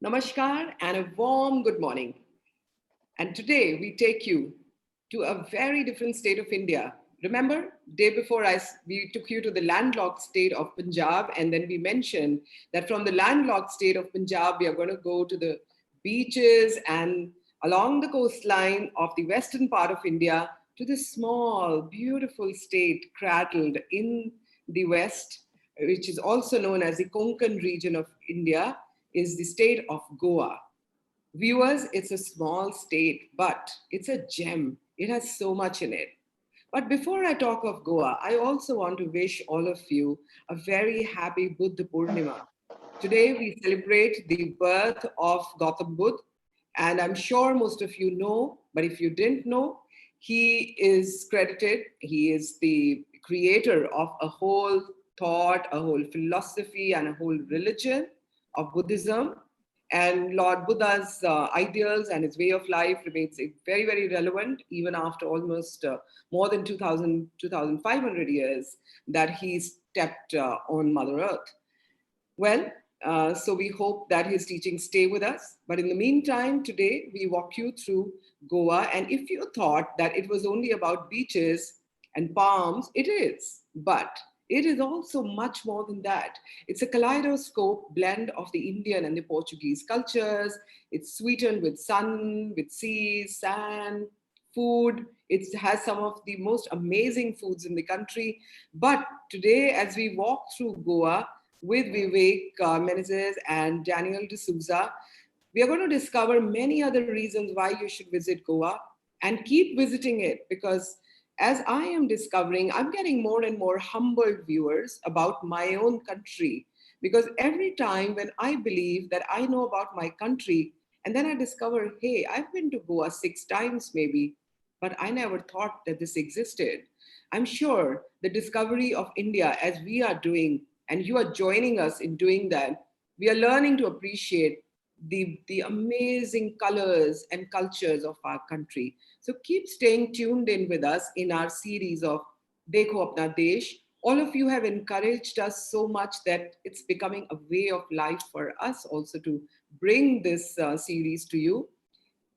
Namaskar and a warm good morning. And today we take you to a very different state of India. Remember, day before we took you to the landlocked state of Punjab, and then we mentioned that from the landlocked state of Punjab, we are going to go to the beaches and along the coastline of the western part of India to this small, beautiful state cradled in the west, which is also known as the Konkan region of India, is the state of Goa. Viewers, it's a small state, but it's a gem. It has so much in it. But before I talk of Goa, I also want to wish all of you a very happy Buddha Purnima. Today we celebrate the birth of Gautam Buddha, and I'm sure most of you know, but if you didn't know, he is the creator of a whole thought, a whole philosophy, and a whole religion of Buddhism. And Lord Buddha's ideals and his way of life remains very, very relevant even after almost more than 2,500 years that he stepped on Mother Earth. Well, so we hope that his teachings stay with us. But in the meantime, today we walk you through Goa. And if you thought that it was only about beaches and palms, it is. But it is also much more than that. It's a kaleidoscope blend of the Indian and the Portuguese cultures. It's sweetened with sun, with seas, sand, food. It has some of the most amazing foods in the country. But today, as we walk through Goa, with Vivek Menezes and Daniel D'Souza. We are going to discover many other reasons why you should visit Goa and keep visiting it because as I am discovering, I'm getting more and more humbled viewers about my own country because every time when I believe that I know about my country and then I discover, hey, I've been to Goa 6 times maybe, but I never thought that this existed. I'm sure the discovery of India as we are doing and you are joining us in doing that, we are learning to appreciate the amazing colors and cultures of our country. So keep staying tuned in with us in our series of Dekho Apna Desh. All of you have encouraged us so much that it's becoming a way of life for us also to bring this series to you.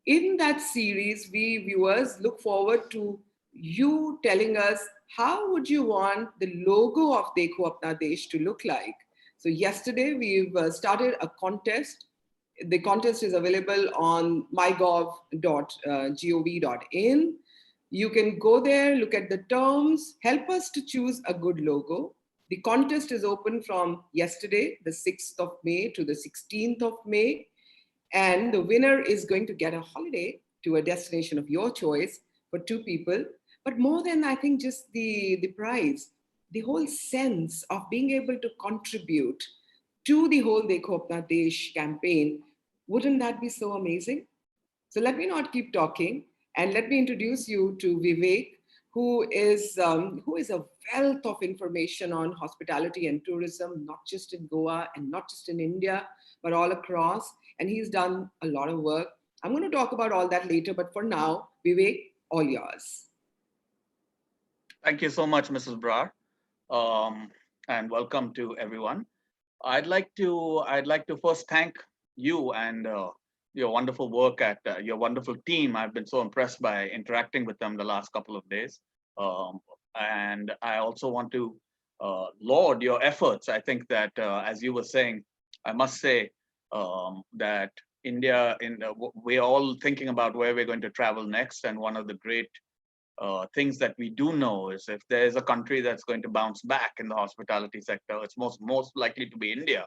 In that series, we viewers look forward to you telling us how would you want the logo of Dekho Apna Desh to look like. So yesterday we've started a contest. The contest is available on mygov.gov.in. You can go there, look at the terms, help us to choose a good logo. The contest is open from yesterday, the 6th of May to the 16th of May. And the winner is going to get a holiday to a destination of your choice for 2 people. But more than, I think, just the prize, the whole sense of being able to contribute to the whole Dekho Apna Desh campaign, wouldn't that be so amazing? So let me not keep talking and let me introduce you to Vivek, who is a wealth of information on hospitality and tourism, not just in Goa and not just in India, but all across. And he's done a lot of work. I'm going to talk about all that later, but for now, Vivek, all yours. Thank you so much, Mrs. Brar, um, and welcome to everyone. I'd like to first thank you and your wonderful work at your wonderful team. I've been so impressed by interacting with them the last couple of days, um, and I also want to laud your efforts. I think that as you were saying, I must say that India, we're all thinking about where we're going to travel next, and one of the great things that we do know is if there is a country that's going to bounce back in the hospitality sector, it's most likely to be India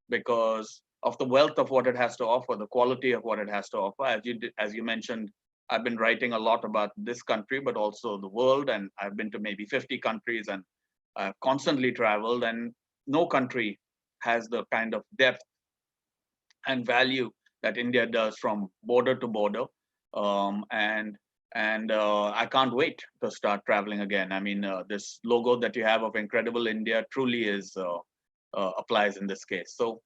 because of the wealth of what it has to offer, the quality of what it has to offer. As you mentioned, I've been writing a lot about this country, but also the world, and I've been to maybe 50 countries, and I've constantly traveled, and no country has the kind of depth and value that India does from border to border. Um, and and I can't wait to start traveling again. I mean, this logo that you have of Incredible India truly is applies in this case. So,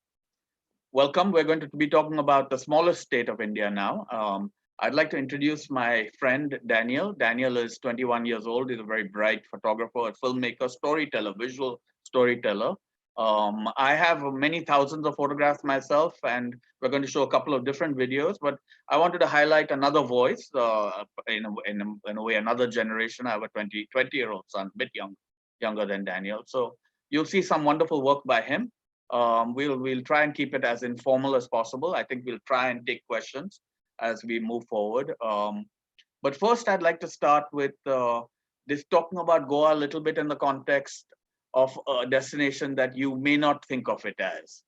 welcome. We're going to be talking about the smallest state of India now. I'd like to introduce my friend Daniel. Daniel is 21 years old. He's a very bright photographer, filmmaker, storyteller, visual storyteller. I have many thousands of photographs myself, and we're going to show a couple of different videos. But I wanted to highlight another voice, in a way, another generation. I have a 20-year-old son, a bit younger than Daniel. So you'll see some wonderful work by him. We'll try and keep it as informal as possible. I think we'll try and take questions as we move forward. But first, I'd like to start with this talking about Goa a little bit in the context of a destination that you may not think of it as.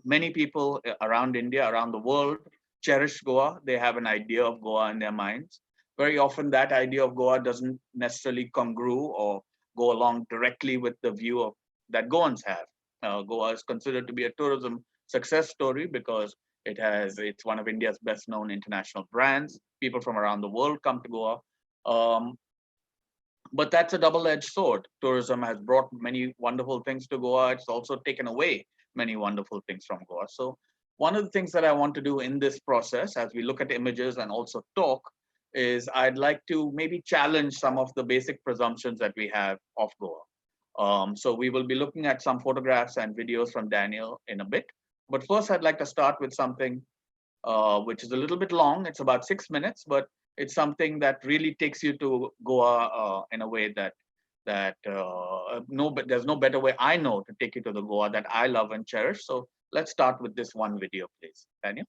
Many people around India, around the world, cherish Goa. They have an idea of Goa in their minds. Very often, that idea of Goa doesn't necessarily congrue or go along directly with the view of that Goans have. Goa is considered to be a tourism success story because it's one of India's best known international brands. People from around the world come to Goa. Um, but that's a double-edged sword. Tourism has brought many wonderful things to Goa. It's also taken away many wonderful things from Goa. So one of the things that I want to do in this process, as we look at images and also talk, is I'd like to maybe challenge some of the basic presumptions that we have of Goa. So we will be looking at some photographs and videos from Daniel in a bit. But first, I'd like to start with something which is a little bit long. It's about 6 minutes, but it's something that really takes you to Goa in a way but there's no better way I know to take you to the Goa that I love and cherish. So let's start with this one video, please. Daniel.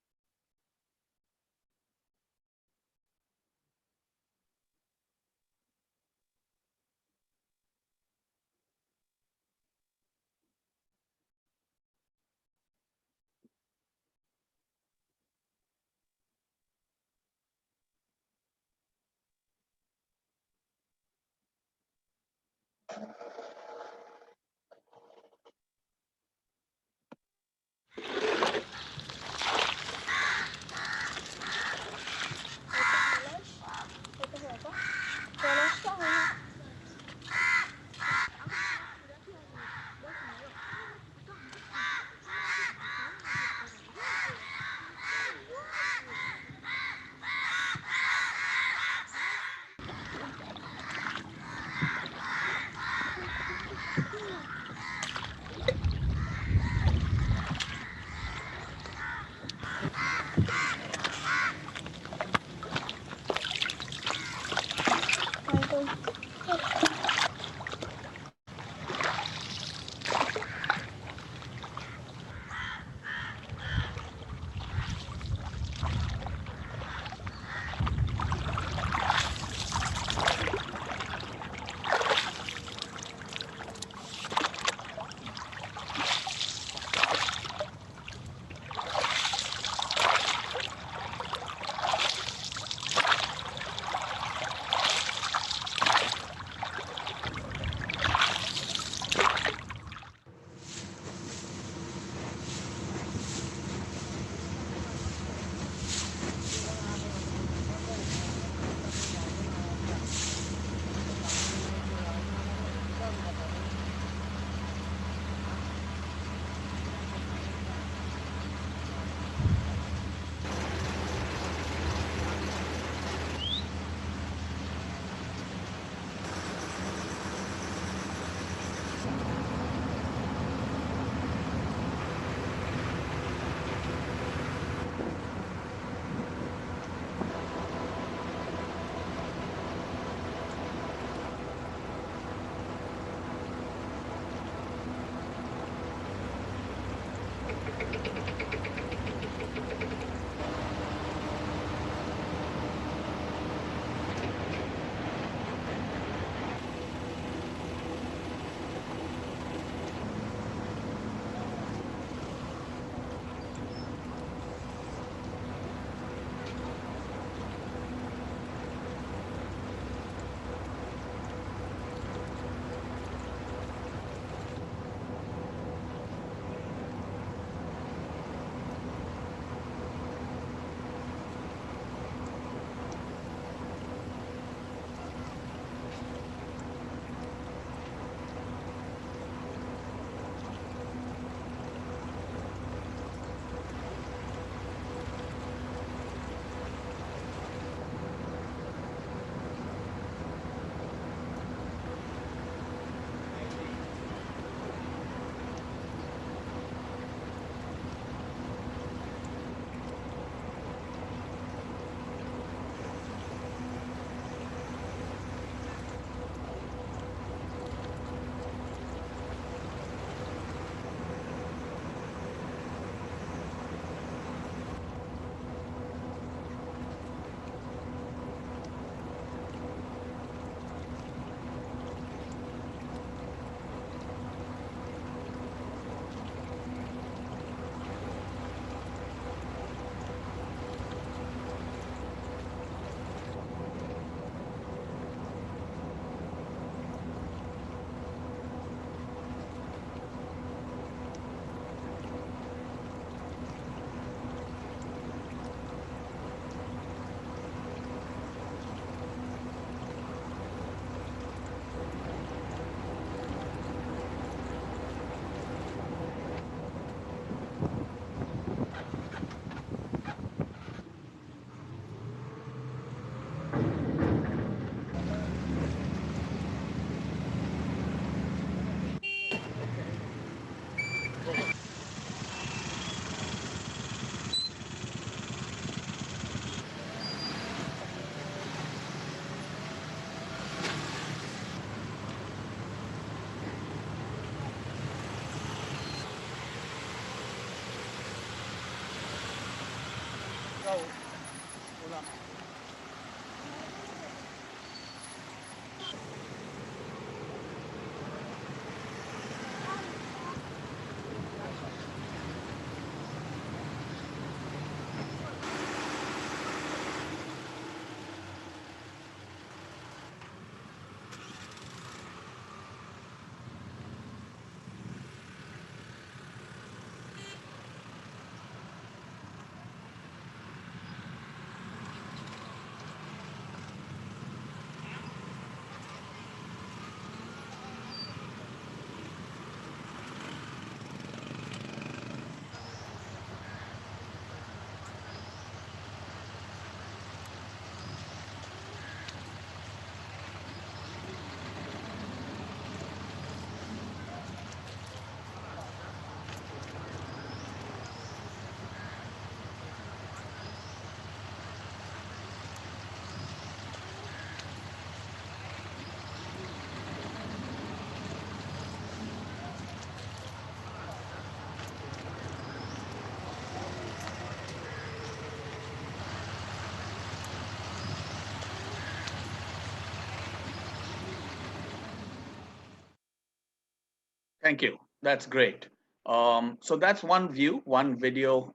Thank you. That's great. So that's one view, one video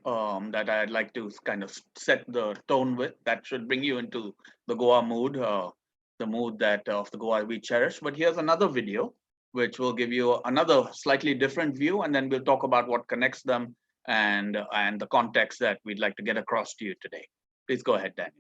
that I'd like to kind of set the tone with. That should bring you into the Goa mood, the mood that of the Goa we cherish. But here's another video, which will give you another slightly different view, and then we'll talk about what connects them and the context that we'd like to get across to you today. Please go ahead, Daniel.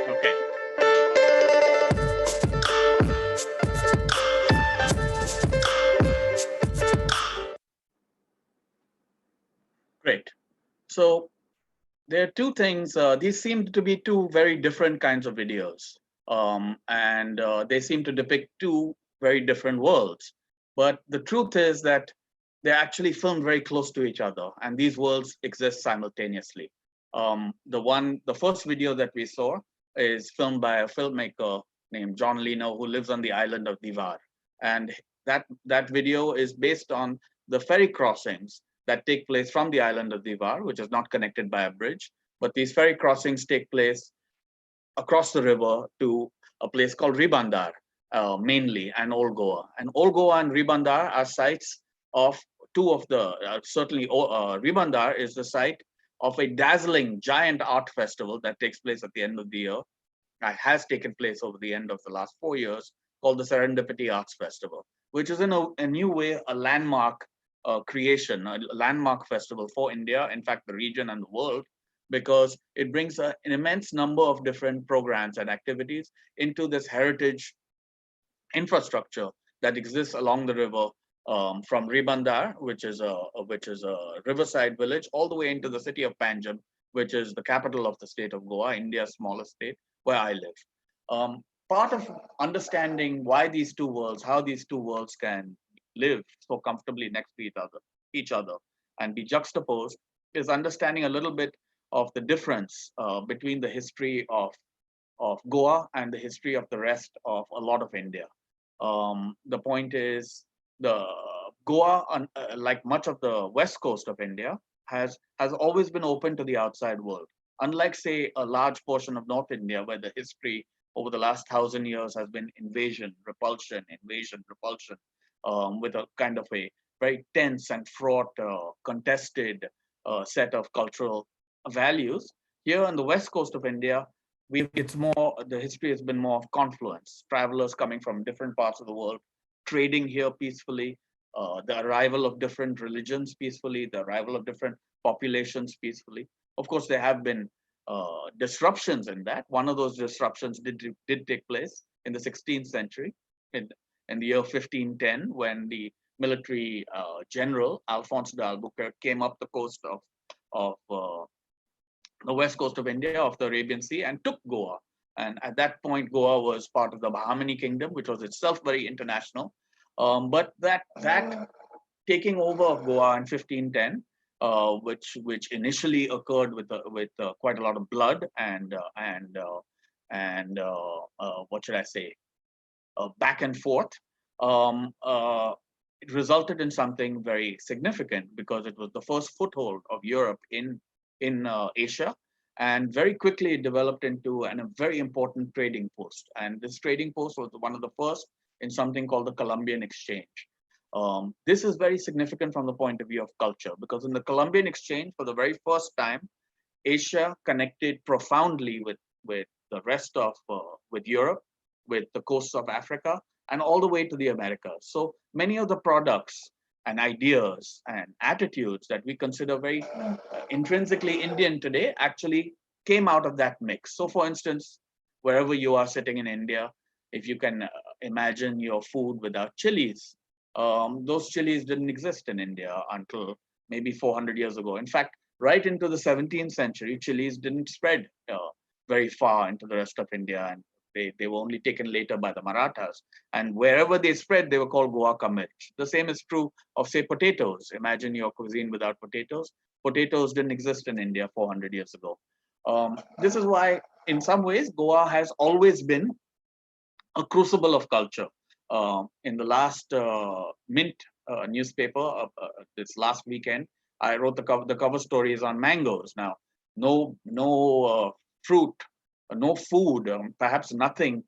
Okay. Great. So there are two things. These seem to be two very different kinds of videos, and they seem to depict two very different worlds. But the truth is that they're actually filmed very close to each other, and these worlds exist simultaneously. The first video that we saw is filmed by a filmmaker named John Leno, who lives on the island of Divar, and that video is based on the ferry crossings that take place from the island of Divar, which is not connected by a bridge, but these ferry crossings take place across the river to a place called Ribandar, mainly, and Old Goa. And Old Goa and Ribandar are sites of two of the, certainly Ribandar is the site of a dazzling giant art festival that takes place at the end of the year, has taken place over the end of the last 4 years, called the Serendipity Arts Festival, which is in a new way a landmark creation, a landmark festival for India, in fact, the region and the world, because it brings an immense number of different programs and activities into this heritage infrastructure that exists along the river, from Ribandar, which is a riverside village, all the way into the city of Panjim, which is the capital of the state of Goa, India's smallest state, where I live. Part of understanding why these two worlds, how these two worlds can live so comfortably next to each other, and be juxtaposed, is understanding a little bit of the difference between the history of Goa and the history of the rest of a lot of India. The point is, the Goa, like much of the west coast of India, has always been open to the outside world. Unlike, say, a large portion of North India, where the history over the last 1,000 years has been invasion, repulsion, with a kind of a very tense and fraught, contested set of cultural values. Here on the west coast of India, it's more, the history has been more of confluence, travelers coming from different parts of the world, trading here peacefully, the arrival of different religions peacefully, the arrival of different populations peacefully. Of course, there have been disruptions in that. One of those disruptions did take place in the 16th century, in, in the year 1510, when the military general Alfonso de Albuquerque came up the coast of the west coast of India, of the Arabian Sea, and took Goa. And at that point, Goa was part of the Bahmani kingdom, which was itself very international. But that taking over of Goa in 1510, which initially occurred with quite a lot of blood and what should I say, back and forth. Um, uh, it resulted in something very significant, because it was the first foothold of Europe in Asia, and very quickly it developed into a very important trading post. And this trading post was one of the first in something called the Columbian Exchange. This is very significant from the point of view of culture, because in the Columbian Exchange, for the very first time, Asia connected profoundly with the rest of with Europe, with the coasts of Africa, and all the way to the Americas. So many of the products and ideas and attitudes that we consider very intrinsically Indian today actually came out of that mix. So, for instance, wherever you are sitting in India, if you can imagine your food without chilies, those chilies didn't exist in India until maybe 400 years ago. In fact, right into the 17th century, chilies didn't spread very far into the rest of India, and they were only taken later by the Marathas. And wherever they spread, they were called guaca mirch. The same is true of, say, potatoes. Imagine your cuisine without potatoes. Potatoes didn't exist in India 400 years ago. This is why, in some ways, Goa has always been a crucible of culture. In the last Mint newspaper, this last weekend, I wrote the cover stories on mangoes. Now, no fruit, no food, perhaps nothing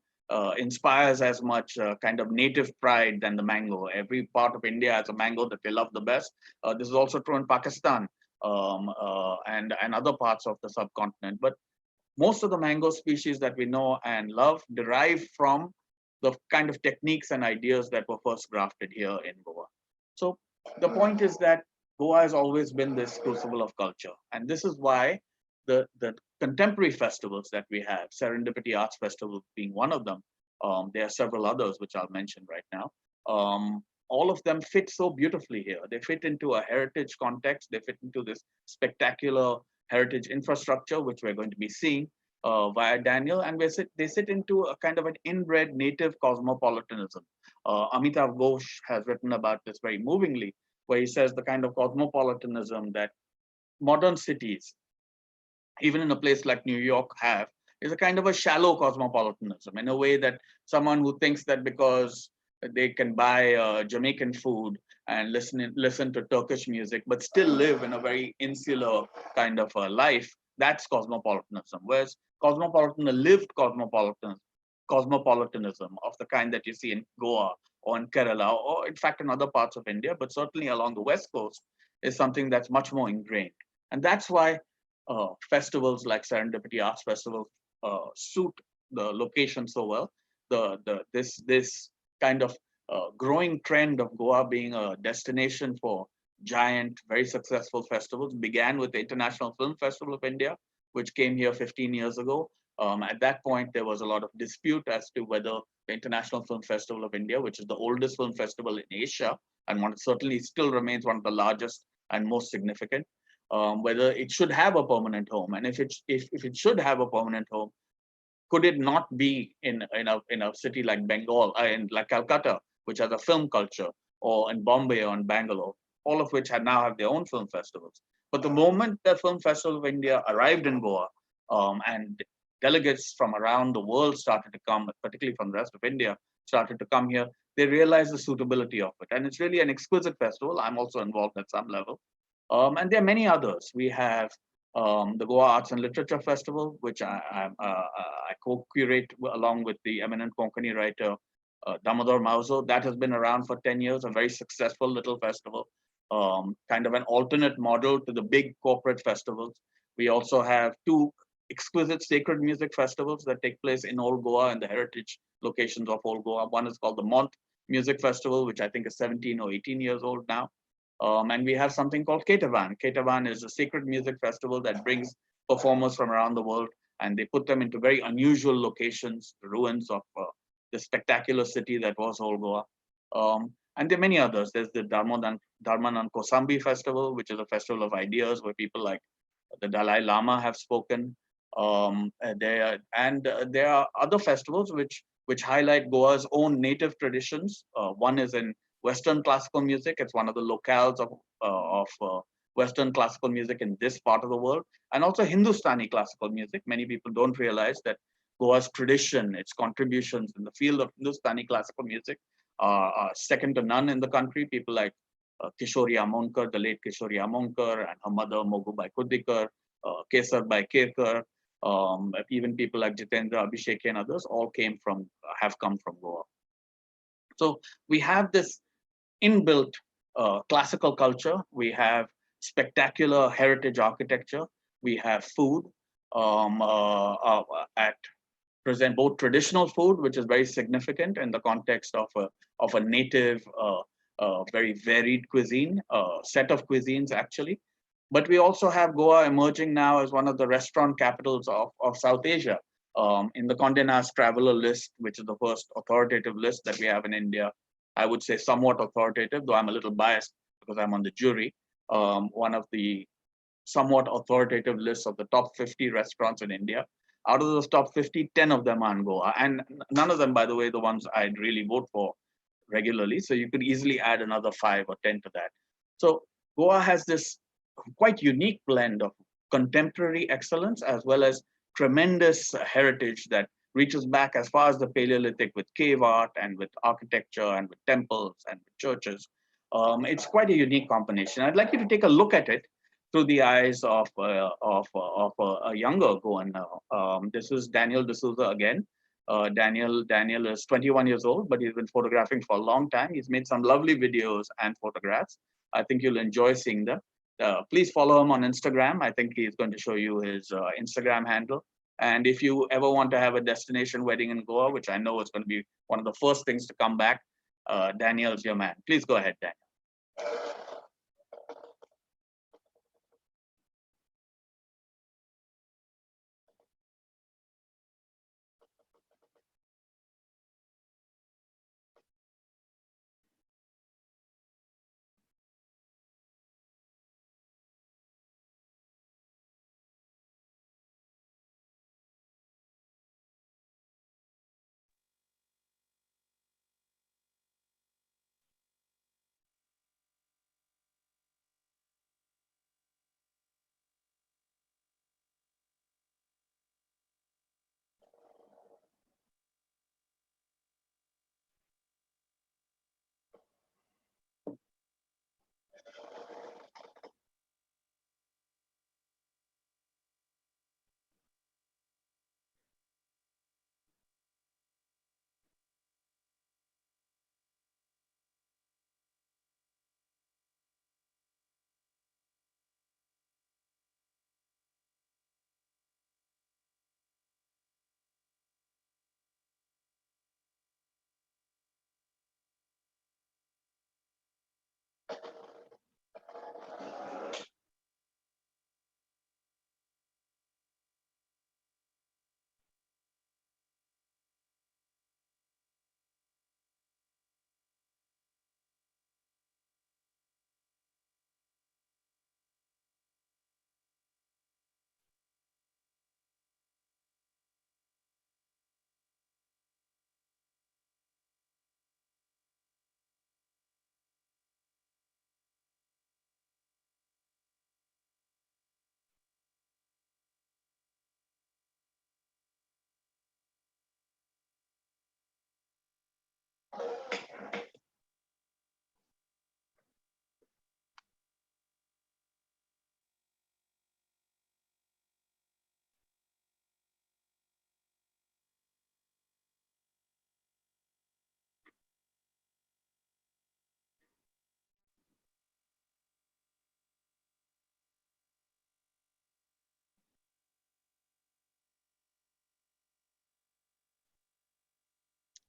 inspires as much kind of native pride than the mango. Every part of India has a mango that they love the best. This is also true in Pakistan, and other parts of the subcontinent. But most of the mango species that we know and love derive from the kind of techniques and ideas that were first grafted here in Goa. So the point is that Goa has always been this crucible of culture. And this is why the contemporary festivals that we have, Serendipity Arts Festival being one of them, there are several others which I'll mention right now. All of them fit so beautifully here. They fit into a heritage context. They fit into this spectacular heritage infrastructure, which we're going to be seeing via Daniel, and they sit into a kind of an inbred native cosmopolitanism. Amitav Ghosh has written about this very movingly, where he says the kind of cosmopolitanism that modern cities, even in a place like New York, have, is a kind of a shallow cosmopolitanism, in a way that someone who thinks that because they can buy Jamaican food and listen to Turkish music, but still live in a very insular kind of a life, that's cosmopolitanism. Whereas lived cosmopolitanism of the kind that you see in Goa or in Kerala, or in fact in other parts of India, but certainly along the west coast, is something that's much more ingrained. And that's why festivals like Serendipity Arts Festival suit the location so well. This kind of growing trend of Goa being a destination for giant, very successful festivals began with the International Film Festival of India, which came here 15 years ago. At that point, there was a lot of dispute as to whether the International Film Festival of India, which is the oldest film festival in Asia, and one certainly still remains one of the largest and most significant, whether it should have a permanent home, and if it should have a permanent home, could it not be in a city like Bengal, in like Calcutta, which has a film culture, or in Bombay or in Bangalore, all of which now have their own film festivals. But the moment the Film Festival of India arrived in Goa, and delegates from around the world started to come, particularly from the rest of India, started to come here, they realized the suitability of it. And it's really an exquisite festival. I'm also involved at some level. And there are many others. We have the Goa Arts and Literature Festival, which I co-curate along with the eminent Konkani writer Damodar Mauzo. That has been around for 10 years, a very successful little festival, kind of an alternate model to the big corporate festivals. We also have two exquisite sacred music festivals that take place in Old Goa and the heritage locations of Old Goa. One is called the Mont Music Festival, which I think is 17 or 18 years old now. And we have something called Ketevan. Ketevan is a sacred music festival that brings performers from around the world, and they put them into very unusual locations, the ruins of the spectacular city that was Old Goa. And there are many others. There's the Dharmanan Kosambi Festival, which is a festival of ideas where people like the Dalai Lama have spoken. There are other festivals which highlight Goa's own native traditions. One is in Western classical music. It's one of the locales of Western classical music in this part of the world, and also Hindustani classical music. Many people don't realize that Goa's tradition, its contributions in the field of Hindustani classical music are second to none in the country. People like Kishori Amonkar, the late Kishori Amonkar, and her mother Mogubai Kudikar, Kesar Bai Kirkar, even people like Jitendra Abhishek and others all have come from Goa. So we have this inbuilt classical culture. We have spectacular heritage architecture. We have food at present, both traditional food, which is very significant in the context of a native, very varied cuisine, set of cuisines actually. But we also have Goa emerging now as one of the restaurant capitals of South Asia. In the Condé Nast Traveler list, which is the first authoritative list that we have in India, I would say somewhat authoritative, though I'm a little biased because I'm on the jury. One of the somewhat authoritative lists of the top 50 restaurants in India. Out of those top 50, 10 of them are in Goa. And none of them, by the way, the ones I'd really vote for regularly. So you could easily add another 5 or 10 to that. So Goa has this quite unique blend of contemporary excellence as well as tremendous heritage that reaches back as far as the Paleolithic with cave art and with architecture and with temples and with churches. It's quite a unique combination. I'd like you to take a look at it through the eyes of a younger Goan now. This is Daniel D'Souza again. Daniel is 21 years old, but he's been photographing for a long time. He's made some lovely videos and photographs. I think you'll enjoy seeing them. Please follow him on Instagram. I think he's going to show you his Instagram handle. And if you ever want to have a destination wedding in Goa, which I know is going to be one of the first things to come back, Daniel's your man. Please go ahead, Daniel.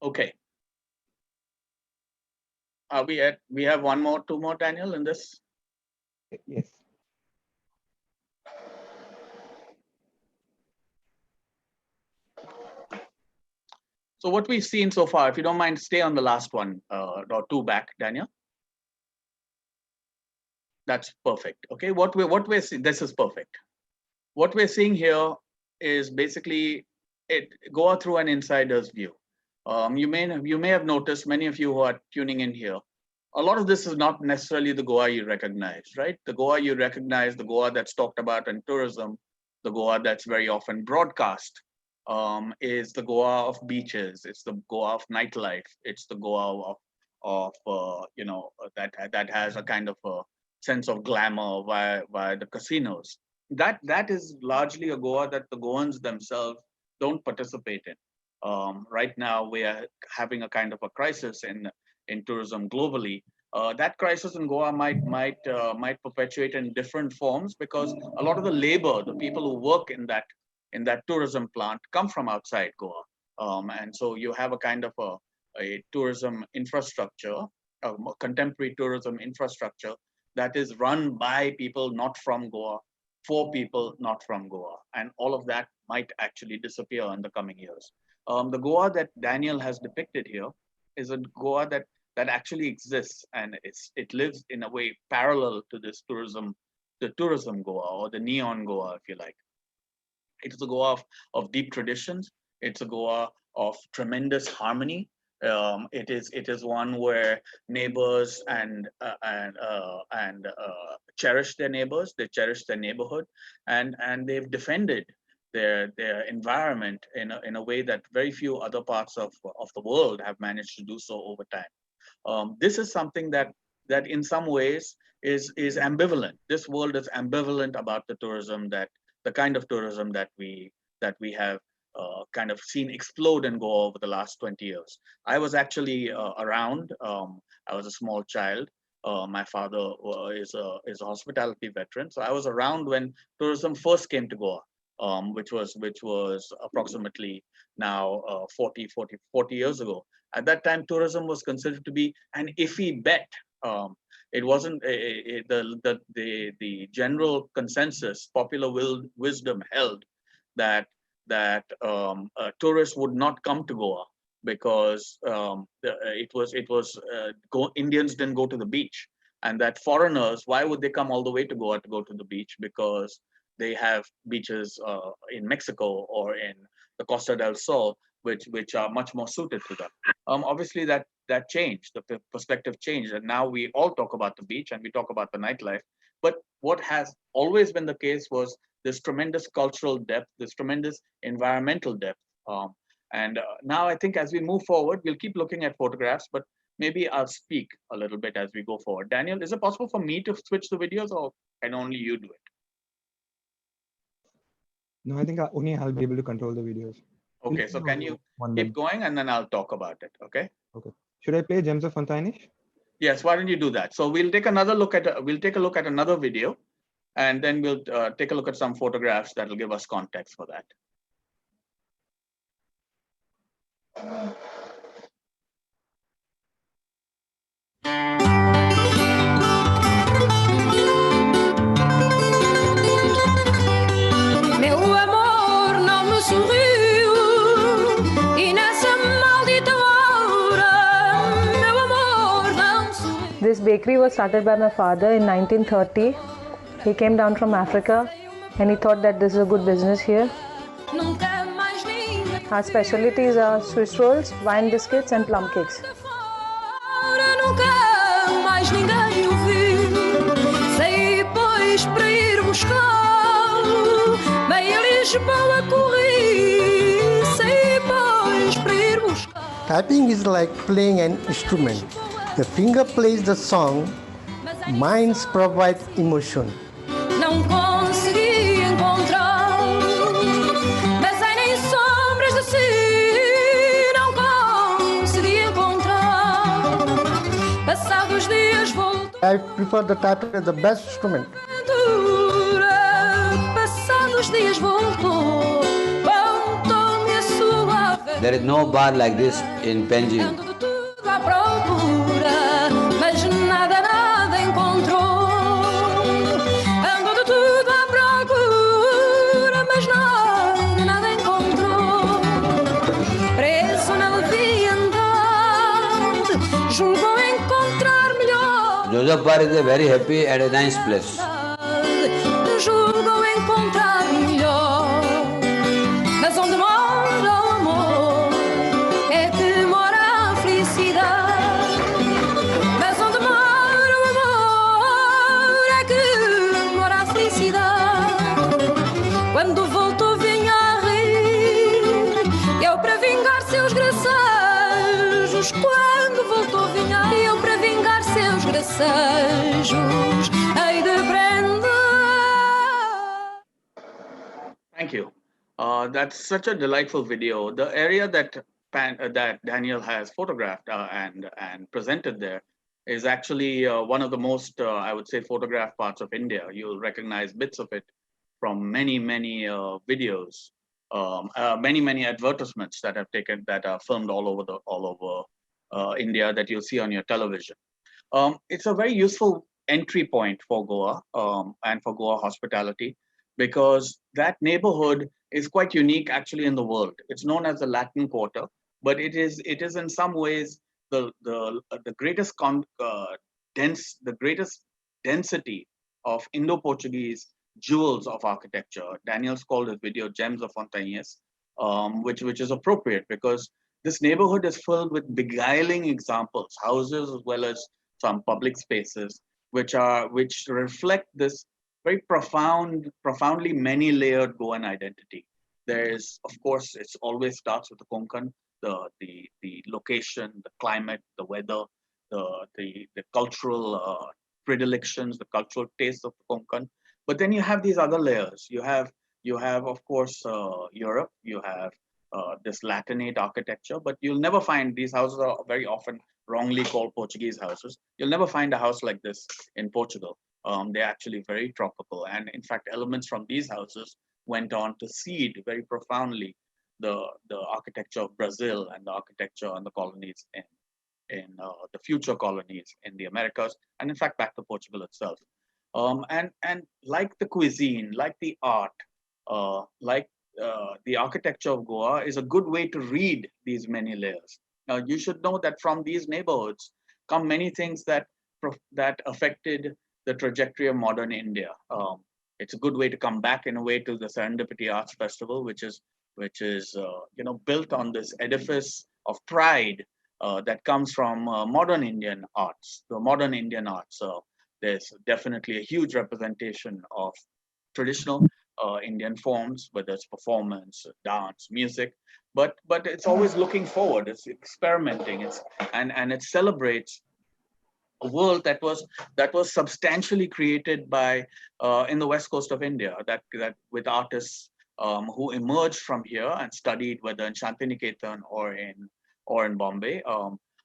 Okay. We have two more, Daniel, in this. Yes. So what we've seen so far, if you don't mind, stay on the last one or two back, Daniel. That's perfect. Okay, what we're seeing, this is perfect. What we're seeing here is basically it go through an insider's view. You may have noticed, many of you who are tuning in here, a lot of this is not necessarily the Goa you recognize, right? The Goa you recognize, the Goa that's talked about in tourism, the Goa that's very often broadcast, is the Goa of beaches. It's the Goa of nightlife. It's the Goa of that has a kind of a sense of glamour via the casinos. That is largely a Goa that the Goans themselves don't participate in. Right now, we are having a kind of a crisis in tourism globally. That crisis in Goa might perpetuate in different forms because a lot of the labor, the people who work in that tourism plant, come from outside Goa, and so you have a kind of a tourism infrastructure, a contemporary tourism infrastructure that is run by people not from Goa, for people not from Goa, and all of that might actually disappear in the coming years. The Goa that Daniel has depicted here is a Goa that actually exists, and it lives in a way parallel to this the tourism Goa, or the neon Goa, if you like. It is a Goa of deep traditions. It's a Goa of tremendous harmony. It is one where neighbors cherish their neighbors. They cherish their neighborhood, and they've defended their environment in a way that very few other parts of the world have managed to do so over time. This is something that in some ways is ambivalent. This world is ambivalent about the kind of tourism that we have kind of seen explode and go over the last 20 years. I was actually around. I was a small child. My father is a hospitality veteran, so I was around when tourism first came to Goa, which was approximately now 40 years ago. At that time, tourism was considered to be an iffy bet. It wasn't the general consensus, popular wisdom held that tourists would not come to Goa because Indians didn't go to the beach, and that foreigners, why would they come all the way to Goa to go to the beach? Because they have beaches in Mexico or in the Costa del Sol, which are much more suited to them. Obviously, that changed. The perspective changed, and now we all talk about the beach and we talk about the nightlife. But what has always been the case was this tremendous cultural depth, this tremendous environmental depth. And now I think as we move forward, we'll keep looking at photographs, but maybe I'll speak a little bit as we go forward. Daniel, is it possible for me to switch the videos, or can only you do it? No, I think only I'll be able to control the videos. Okay, so can you keep going, and then I'll talk about it, okay? Okay. Should I play Gems of Fontainish? Yes, why don't you do that? So we'll take a look at another video, and then we'll take a look at some photographs that will give us context for that. Meu amor não me sorriu e nessa maldita hora meu amor não sorriu. This bakery was started by my father in 1930. He came down from Africa and he thought that this is a good business here. Nunca mais ninguém. Our specialties are Swiss rolls, wine biscuits and plum cakes. Nunca mais ninguém o viu. Saí pois para ir buscá-lo. Meia Lisboa corri. Saí pois para ir buscá-lo. Typing is like playing an instrument. The finger plays the song, minds provide emotion. Não consegui encontrá-lo, mas ai nem sombras de si. Não consegui encontrá-lo. Passados dias voltou. I prefer the typing as the best instrument. Passados dias voltou. Contou-me a sua aventura. There is no bar like this in Penji. Ando de tudo à procura, mas nada, nada encontrou. Ando de tudo à procura, mas nada, nada encontrou. Preso na leviandade, julgou encontrar melhor. Joseph Park is a very happy and a nice place. Julgou encontrar melhor. Mas onde mora o amor é que mora a felicidade. Mas onde mora o amor é que mora a felicidade. Quando voltou vinha a rir, eu para vingar seus gracejos. Quando voltou vinha a rir, eu para vingar seus gracejos. Hei de prender. Thank you. That's such a delightful video. The area that that Daniel has photographed and presented there is actually one of the most, I would say, photographed parts of India. You'll recognize bits of it from many videos, many advertisements that are filmed all over India that you'll see on your television. It's a very useful entry point for Goa and for Goa hospitality, because that neighborhood is quite unique actually in the world. It's known as the Latin Quarter, but it is in some ways the greatest density of Indo-Portuguese jewels of architecture. Daniel's called his video "Gems of Fontainhas," which is appropriate because this neighborhood is filled with beguiling examples, houses as well as some public spaces, which reflect this very profoundly many-layered Goan identity. There is, of course, it always starts with the Konkan, the location, the climate, the weather, the cultural predilections, the cultural tastes of the Konkan. But then you have these other layers. You have, of course, Europe. You have this Latinate architecture, but you'll never find, these houses are very often wrongly called Portuguese houses. You'll never find a house like this in Portugal. They're actually very tropical. And in fact, elements from these houses went on to seed very profoundly the architecture of Brazil and the architecture and the colonies in the future colonies in the Americas, and in fact, back to Portugal itself. And like the cuisine, like the art, like the architecture of Goa is a good way to read these many layers. Now, you should know that from these neighborhoods come many things that affected the trajectory of modern India. It's a good way to come back in a way to the Serendipity Arts Festival, which is built on this edifice of pride that comes from modern Indian arts. The modern Indian arts. There's definitely a huge representation of traditional Indian forms, whether it's performance, dance, music, but it's always looking forward. It's experimenting. And it celebrates a world that was substantially created by in the west coast of India, that with artists who emerged from here and studied, whether in Shantiniketan or in Bombay.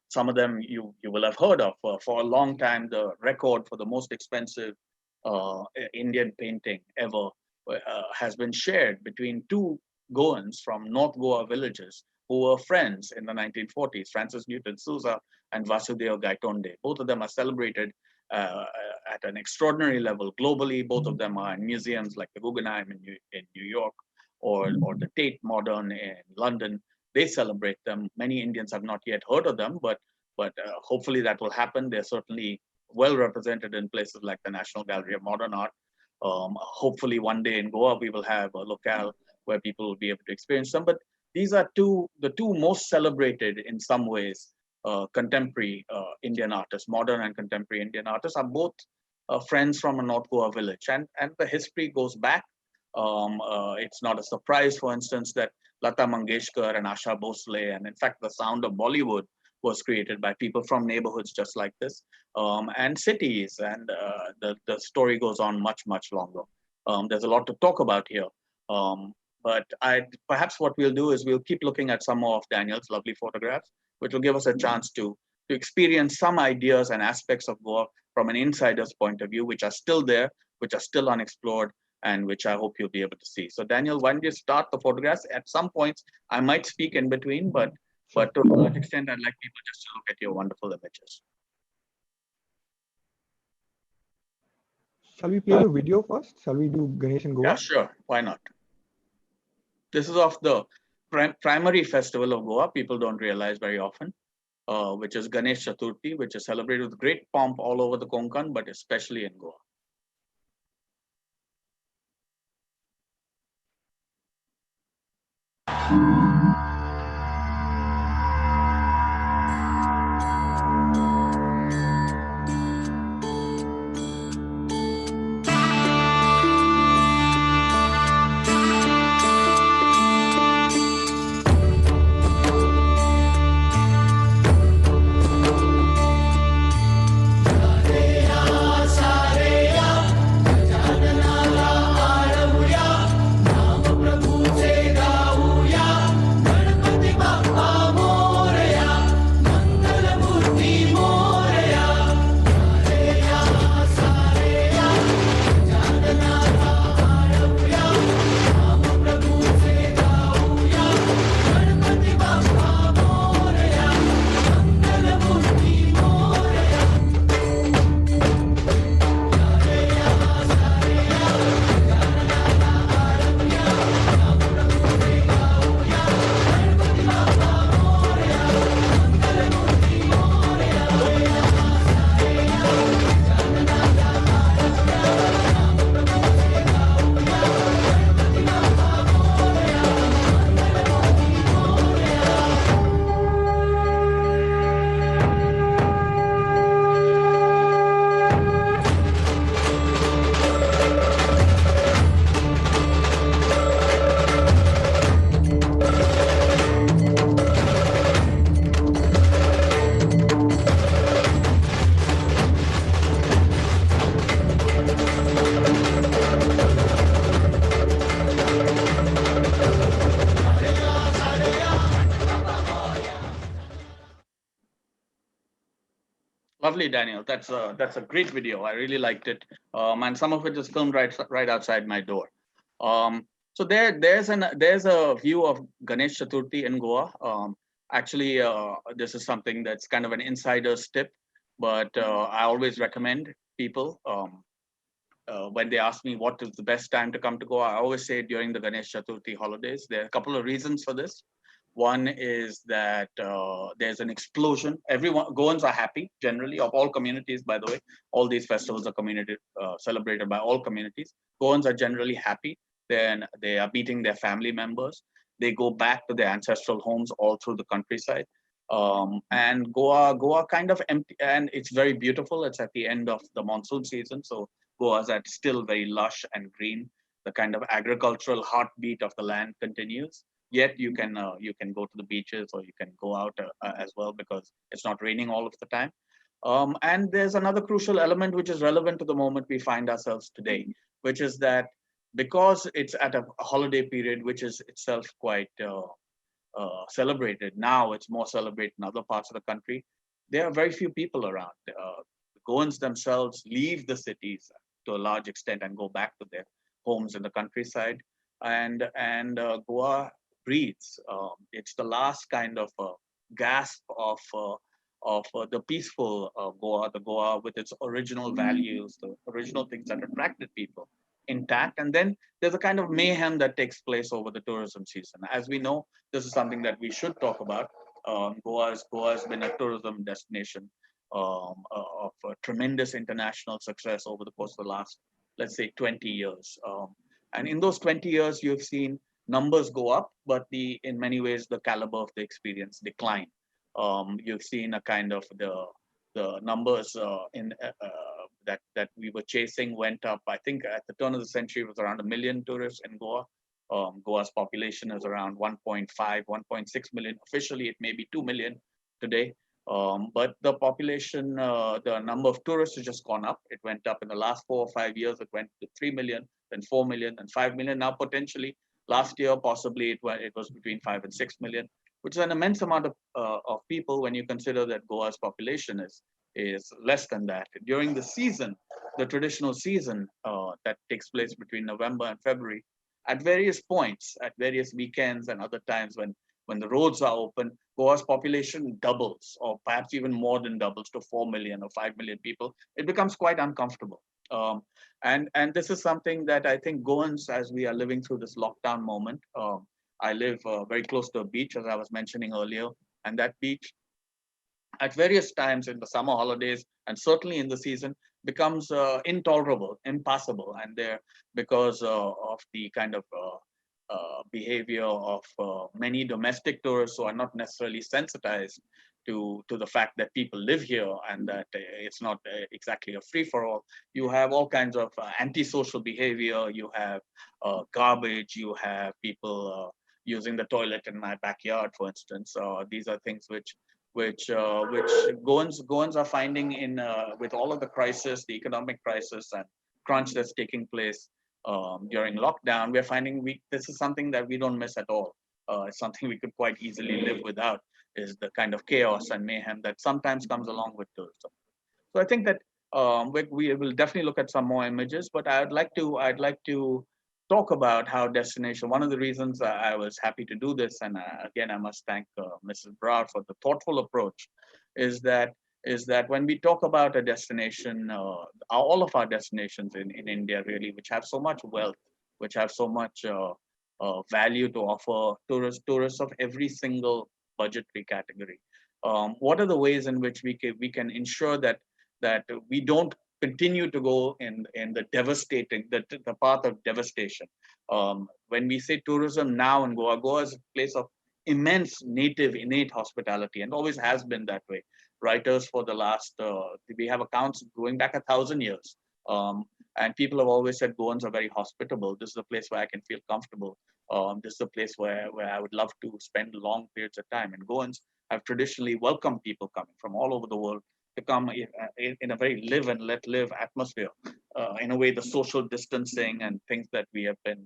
Some of them you will have heard of. For a long time, the record for the most expensive Indian painting ever has been shared between two Goans from North Goa villages who were friends in the 1940s, Francis Newton Souza and Vasudeva Gaitonde. Both of them are celebrated at an extraordinary level globally. Both of them are in museums like the Guggenheim in New York or the Tate Modern in London. They celebrate them. Many Indians have not yet heard of them, but hopefully that will happen. They're certainly well represented in places like the National Gallery of Modern Art. Hopefully one day in Goa, we will have a locale where people will be able to experience them. But these are the two most celebrated in some ways contemporary Indian artists, modern and contemporary Indian artists, are both friends from a North Goa village. And the history goes back. It's not a surprise, for instance, that Lata Mangeshkar and Asha Bhosle, and in fact, the sound of Bollywood was created by people from neighborhoods just like this, and cities, and the story goes on much longer. There's a lot to talk about here, but perhaps what we'll do is we'll keep looking at some more of Daniel's lovely photographs, which will give us a chance to experience some ideas and aspects of Goa from an insider's point of view, which are still there, which are still unexplored, and which I hope you'll be able to see. So Daniel, why don't you start the photographs? At some points, I might speak in between, but to a large extent, I'd like people just to look at your wonderful images. Shall we play the video first? Shall we do Ganesh and Goa? Yeah, sure. Why not? This is of the primary festival of Goa. People don't realize very often, which is Ganesh Chaturthi, which is celebrated with great pomp all over the Konkan, but especially in Goa. Lovely, Daniel. That's a great video. I really liked it, and some of it is filmed right outside my door. So there's a view of Ganesh Chaturthi in Goa. Actually, this is something that's kind of an insider's tip, but I always recommend people when they ask me what is the best time to come to Goa. I always say during the Ganesh Chaturthi holidays. There are a couple of reasons for this. One is that there's an explosion. Goans are happy generally, of all communities, by the way. All these festivals are celebrated by all communities. Goans are generally happy. Then they are meeting their family members. They go back to their ancestral homes all through the countryside. And Goa kind of empty, and it's very beautiful. It's at the end of the monsoon season, so Goa is still very lush and green. The kind of agricultural heartbeat of the land continues. Yet you can go to the beaches, or you can go out as well, because it's not raining all of the time. And there's another crucial element which is relevant to the moment we find ourselves today, which is that because it's at a holiday period, which is itself quite celebrated. Now it's more celebrated in other parts of the country. There are very few people around. The Goans themselves leave the cities to a large extent and go back to their homes in the countryside. And Goa breathes. It's the last kind of gasp of the peaceful Goa, the Goa with its original values, the original things that attracted people intact. And then there's a kind of mayhem that takes place over the tourism season. As we know, this is something that we should talk about. Goa has been a tourism destination of tremendous international success over the course of the last, let's say, 20 years. And in those 20 years, you've seen numbers go up, but in many ways, the caliber of the experience decline. You've seen a kind of the numbers that we were chasing went up. I think at the turn of the century, it was around 1 million tourists in Goa. Goa's population is around 1.5, 1.6 million. Officially, it may be 2 million today. But the population, the number of tourists has just gone up. It went up in the last 4 or 5 years. It went to 3 million, then 4 million, then 5 million. Now, potentially, last year, possibly it was between 5 and 6 million, which is an immense amount of people when you consider that Goa's population is is less than that. During the season, the traditional season that takes place between November and February, at various points, at various weekends and other times when the roads are open, Goa's population doubles, or perhaps even more than doubles to 4 million or 5 million people. It becomes quite uncomfortable. And this is something that I think Goans, as we are living through this lockdown moment, I live very close to a beach, as I was mentioning earlier, and that beach at various times in the summer holidays and certainly in the season becomes intolerable, impassable, and there because of the kind of behavior of many domestic tourists who are not necessarily sensitized to the fact that people live here and that it's not exactly a free for all. You have all kinds of antisocial behavior. You have garbage. You have people using the toilet in my backyard, for instance. These are things which Goans are finding in with all of the crisis, the economic crisis and crunch that's taking place during lockdown. We're finding this is something that we don't miss at all. It's something we could quite easily live without. Is the kind of chaos and mayhem that sometimes comes along with tourism. So I think that we will definitely look at some more images, but I'd like to talk about how destination. One of the reasons I was happy to do this, and again I must thank Mrs. Brar for the thoughtful approach, is that when we talk about a destination, all of our destinations in India really, which have so much wealth, which have so much value to offer tourists of every single budgetary category. What are the ways in which we can ensure that we don't continue to go in the devastating the path of devastation? When we say tourism now in Goa is a place of immense native innate hospitality and always has been that way. Writers for the last we have accounts going back 1,000 years. And people have always said Goans are very hospitable. This is a place where I can feel comfortable. This is a place where I would love to spend long periods of time. And Goans have traditionally welcomed people coming from all over the world to come in a very live and let live atmosphere. In a way, the social distancing and things that we have been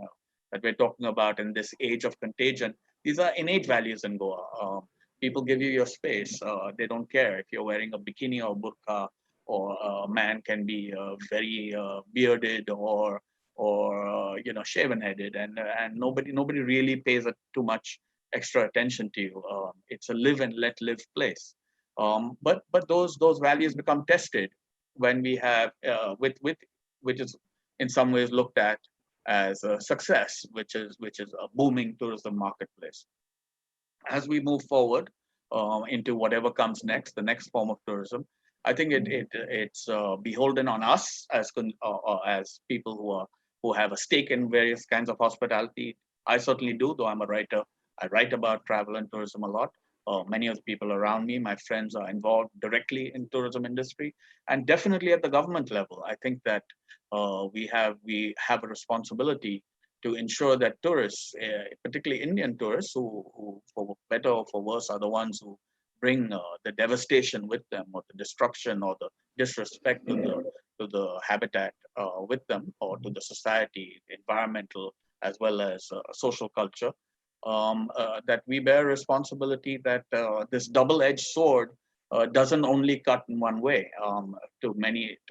that we're talking about in this age of contagion, these are innate values in Goa. People give you your space. They don't care if you're wearing a bikini or burqa, or a man can be very bearded or shaven headed, and nobody really pays too much extra attention to you. It's a live and let live place. But those values become tested when we have which is in some ways looked at as a success, which is a booming tourism marketplace. As we move forward into whatever comes next, the next form of tourism, I think it's beholden on us as people who have a stake in various kinds of hospitality. I certainly do, though I'm a writer. I write about travel and tourism a lot. Many of the people around me, my friends, are involved directly in tourism industry, and definitely at the government level. I think that we have a responsibility to ensure that tourists, particularly Indian tourists, who for better or for worse are the ones who bring the devastation with them, or the destruction, or the disrespect to the habitat with them, or to the society, environmental as well as social culture. That we bear responsibility that this double-edged sword doesn't only cut in one way. To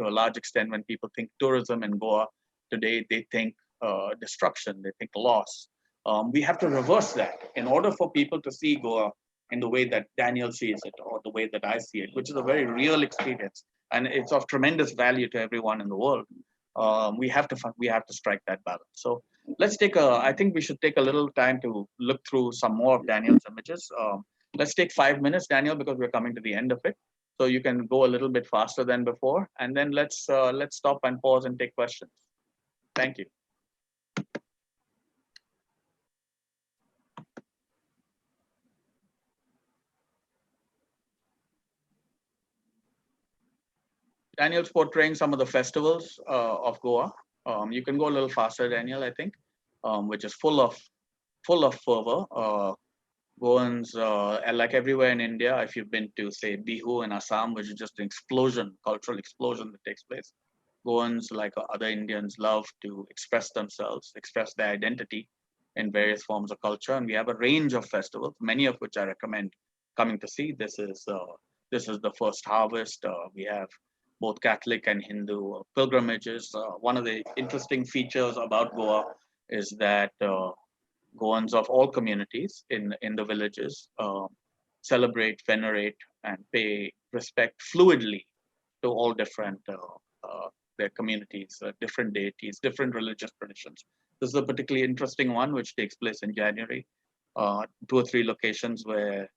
a large extent, when people think tourism in Goa today, they think destruction, they think loss. We have to reverse that in order for people to see Goa in the way that Daniel sees it, or the way that I see it, which is a very real experience, and it's of tremendous value to everyone in the world. We have to strike that balance. So I think we should take a little time to look through some more of Daniel's images. Let's take 5 minutes, Daniel, because we're coming to the end of it. So you can go a little bit faster than before, and then let's stop and pause and take questions. Thank you. Daniel's portraying some of the festivals of Goa. You can go a little faster, Daniel, I think, which is full of fervor. Goans, like everywhere in India, if you've been to, say, Bihu in Assam, which is just an explosion, cultural explosion that takes place, Goans, like other Indians, love to express themselves, express their identity in various forms of culture. And we have a range of festivals, many of which I recommend coming to see. This is this is the first harvest. We have both Catholic and Hindu pilgrimages. One of the interesting features about Goa is that Goans of all communities in the villages celebrate, venerate, and pay respect fluidly to all different their communities, different deities, different religious traditions. This is a particularly interesting one, which takes place in January. 2 or 3 locations where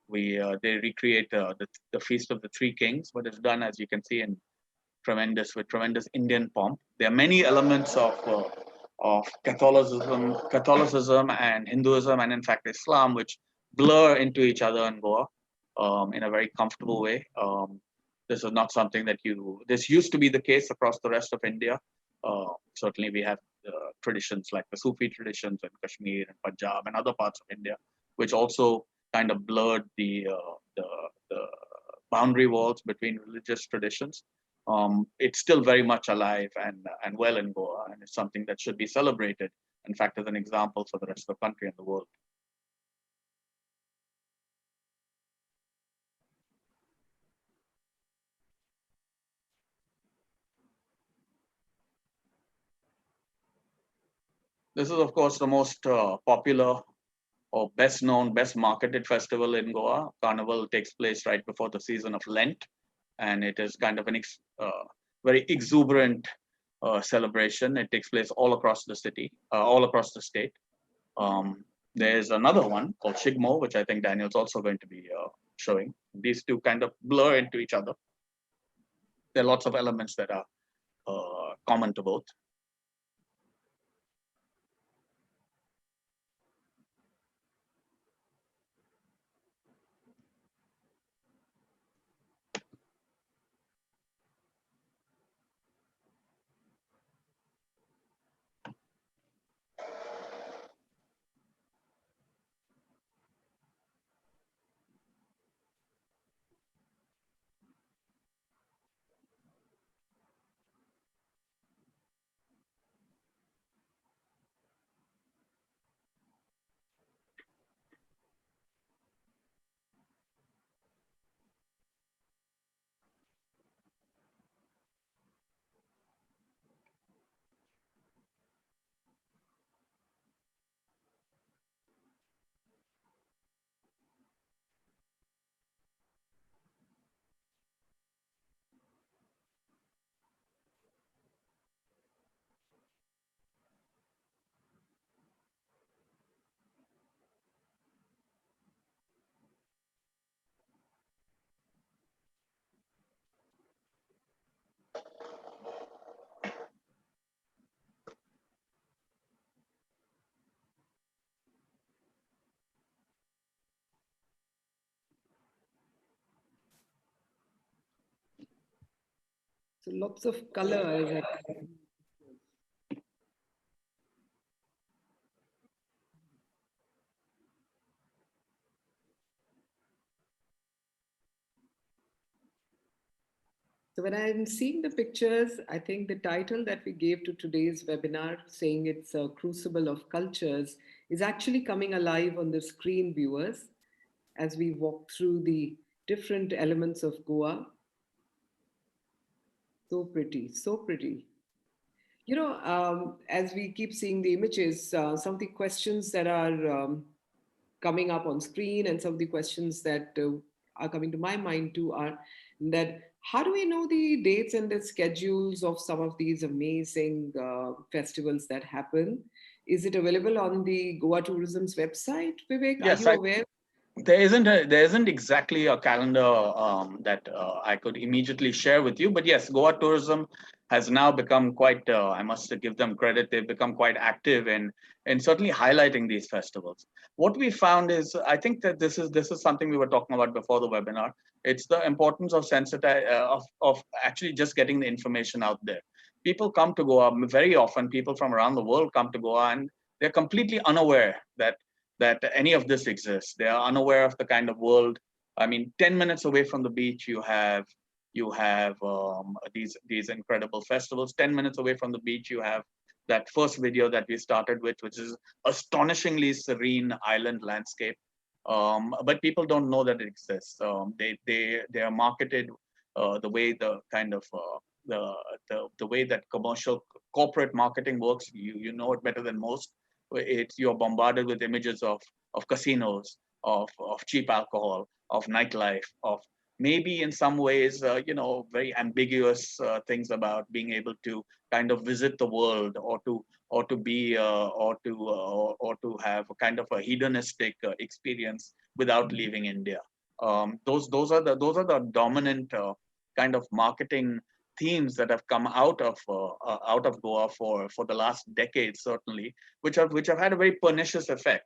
they recreate the feast of the Three Kings, but it's done, as you can see, in tremendous Indian pomp. There are many elements of Catholicism and Hinduism, and in fact Islam, which blur into each other in Goa in a very comfortable way. This is not something that this used to be the case across the rest of India. Certainly we have traditions like the Sufi traditions in Kashmir and Punjab and other parts of India, which also kind of blurred the boundary walls between religious traditions. It's still very much alive and well in Goa, and it's something that should be celebrated, in fact, as an example for the rest of the country and the world. This is, of course, the most popular or best known, best marketed festival in Goa. Carnival takes place right before the season of Lent, and it is kind of an very exuberant celebration. It takes place all across the city, all across the state. There's another one called Shigmo, which I think Daniel's also going to be showing. These two kind of blur into each other. There are lots of elements that are common to both. So lots of colors. So when I'm seeing the pictures, I think the title that we gave to today's webinar, saying it's a Crucible of Cultures, is actually coming alive on the screen, viewers, as we walk through the different elements of Goa. So pretty, so pretty. You know, as we keep seeing the images, some of the questions that are coming up on screen and some of the questions that are coming to my mind too are that how do we know the dates and the schedules of some of these amazing festivals that happen? Is it available on the Goa Tourism's website, Vivek? Yes, are you aware? There isn't exactly a calendar that I could immediately share with you, but yes, Goa Tourism has now become quite. I must give them credit; they've become quite active in certainly highlighting these festivals. What we found is, I think that this is something we were talking about before the webinar. It's the importance of of actually just getting the information out there. People come to Goa very often. People from around the world come to Goa, and they're completely unaware that any of this exists. They are unaware of the kind of world. I mean, 10 minutes away from the beach, you have these incredible festivals. 10 minutes away from the beach, you have that first video that we started with, which is astonishingly serene island landscape. but people don't know that it exists. They are marketed the way the kind of the way that commercial corporate marketing works. You know it better than most. It's you're bombarded with images of casinos, of cheap alcohol, of nightlife, of maybe in some ways very ambiguous things about being able to kind of visit the world, or to be or to have a kind of a hedonistic experience without leaving India. Those are the dominant kind of marketing themes that have come out of Goa for the last decade, certainly, which have had a very pernicious effect.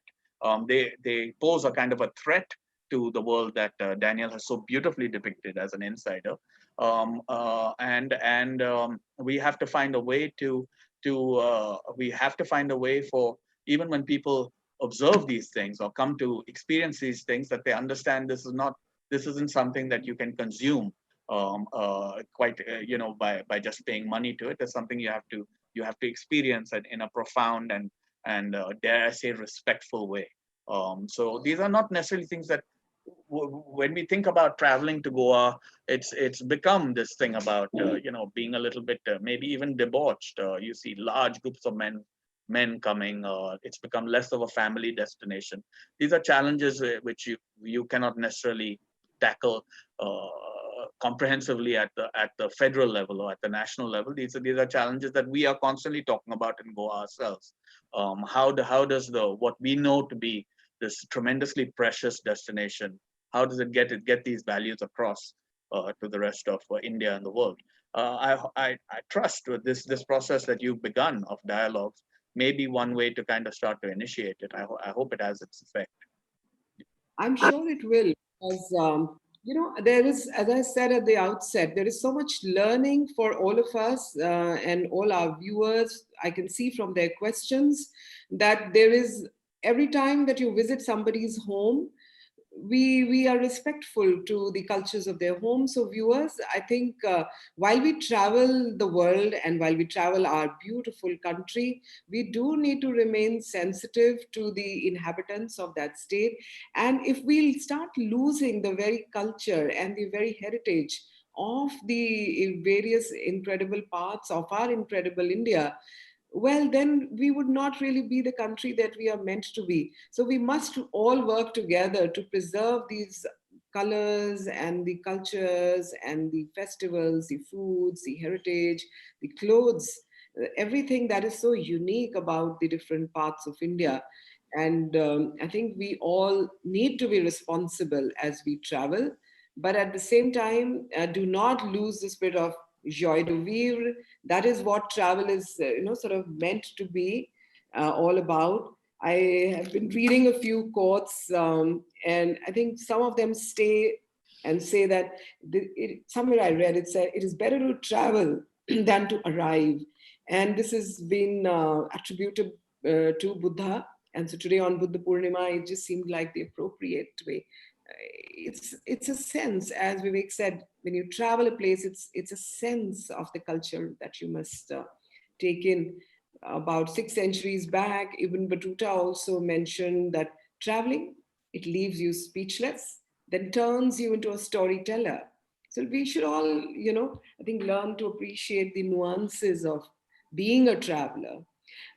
They pose a kind of a threat to the world that Daniel has so beautifully depicted as an insider, and we have to find a way we have to find a way for, even when people observe these things or come to experience these things, that they understand this isn't something that you can consume quite by just paying money to it. It's something you have to experience it in a profound and dare I say respectful way. So these are not necessarily things that when we think about traveling to Goa, it's become this thing about being a little bit maybe even debauched. You see large groups of men coming. It's become less of a family destination. These are challenges which you cannot necessarily tackle comprehensively at the federal level or at the national level. These are challenges that we are constantly talking about in Goa ourselves. How does what we know to be this tremendously precious destination, how does it get these values across to the rest of India and the world? I trust with this process that you've begun of dialogues may be one way to kind of start to initiate it. I hope it has its effect. I'm sure it will, because there is, as I said at the outset, there is so much learning for all of us and all our viewers. I can see from their questions that there is, every time that you visit somebody's home, we are respectful to the cultures of their home. So viewers, I think while we travel the world and while we travel our beautiful country, we do need to remain sensitive to the inhabitants of that state. And if we start losing the very culture and the very heritage of the various incredible parts of our incredible India, well, then we would not really be the country that we are meant to be. So we must all work together to preserve these colors and the cultures and the festivals, the foods, the heritage, the clothes, everything that is so unique about the different parts of India. And I think we all need to be responsible as we travel, but at the same time, do not lose the spirit of joie de vivre. That is what travel is, sort of meant to be all about. I have been reading a few quotes, and I think some of them stay and say that somewhere I read it said it is better to travel than to arrive, and this has been attributed to Buddha. And so today on Buddha Purnima, it just seemed like the appropriate way. It's a sense, as Vivek said, when you travel a place, it's a sense of the culture that you must take in. About 6 centuries back, Ibn Battuta also mentioned that traveling, it leaves you speechless, then turns you into a storyteller. So we should all, I think, learn to appreciate the nuances of being a traveler.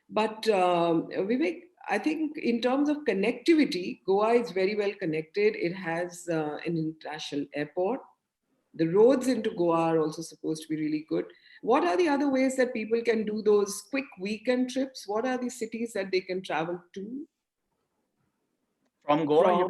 But Vivek, I think in terms of connectivity, Goa is very well connected. It has an international airport. The roads into Goa are also supposed to be really good. What are the other ways that people can do those quick weekend trips? What are the cities that they can travel to? From Goa, you From, mean?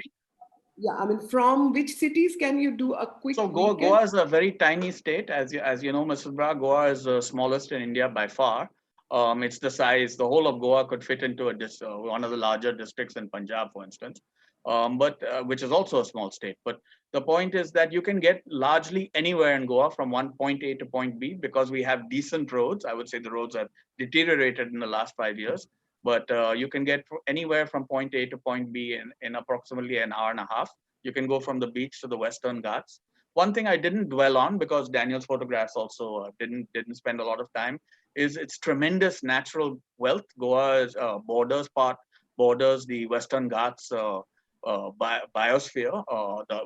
yeah, I mean, from which cities can you do a quick So weekend? Goa is a very tiny state, as you know, Mrs. Bra. Goa is the smallest in India by far. It's the size. The whole of Goa could fit into one of the larger districts in Punjab, for instance, but which is also a small state. But the point is that you can get largely anywhere in Goa from one point A to point B because we have decent roads. I would say the roads have deteriorated in the last 5 years, but you can get anywhere from point A to point B in approximately an hour and a half. You can go from the beach to the Western Ghats. One thing I didn't dwell on because Daniel's photographs also didn't spend a lot of time is its tremendous natural wealth. Goa is borders the Western Ghats biosphere,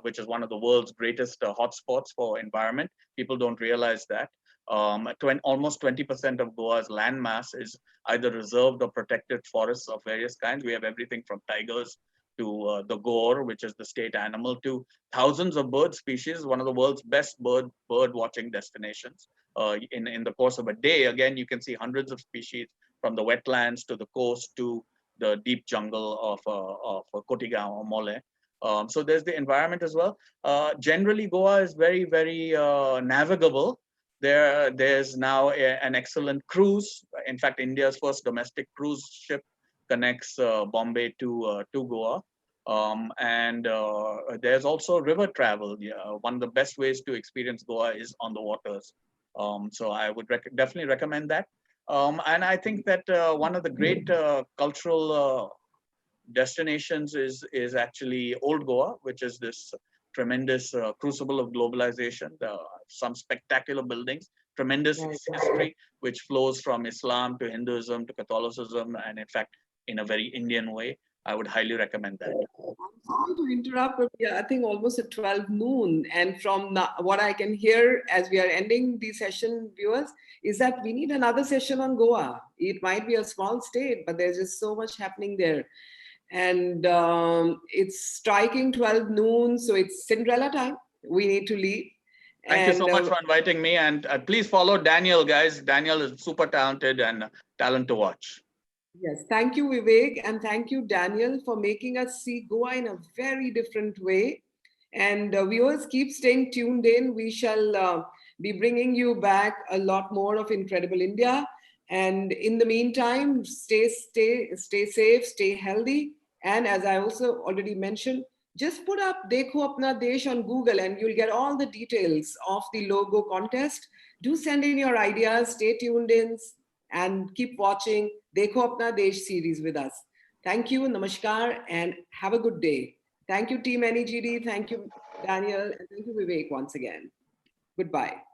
which is one of the world's greatest hotspots for environment. People don't realize that. Almost 20% of Goa's land mass is either reserved or protected forests of various kinds. We have everything from tigers to the gaur, which is the state animal, to thousands of bird species, one of the world's best bird watching destinations. In the course of a day, again, you can see hundreds of species from the wetlands to the coast to the deep jungle of Kotigaon or Mole. So there's the environment as well. Generally, Goa is very, very navigable. There's now an excellent cruise. In fact, India's first domestic cruise ship connects Bombay to Goa. And there's also river travel. Yeah, one of the best ways to experience Goa is on the waters. So I would definitely recommend that. And I think that one of the great cultural destinations is actually Old Goa, which is this tremendous crucible of globalization. Some spectacular buildings, tremendous history, which flows from Islam to Hinduism to Catholicism, and in fact, in a very Indian way. I would highly recommend that. Sorry to interrupt, but we are, I think, almost at 12 noon. And from what I can hear as we are ending the session, viewers, is that we need another session on Goa. It might be a small state, but there's just so much happening there. And it's striking 12 noon, so it's Cinderella time. We need to leave. Thank you so much for inviting me. And please follow Daniel, guys. Daniel is super talented and talent to watch. Yes, thank you, Vivek, and thank you, Daniel, for making us see Goa in a very different way. And viewers, keep staying tuned in. We shall be bringing you back a lot more of Incredible India. And in the meantime, stay safe, stay healthy. And as I also already mentioned, just put up Dekho Apna Desh on Google and you'll get all the details of the logo contest. Do send in your ideas, stay tuned in, and keep watching Dekho Apna Desh series with us. Thank you, namaskar, and have a good day. Thank you, Team NEGD. Thank you, Daniel, and thank you, Vivek, once again. Goodbye.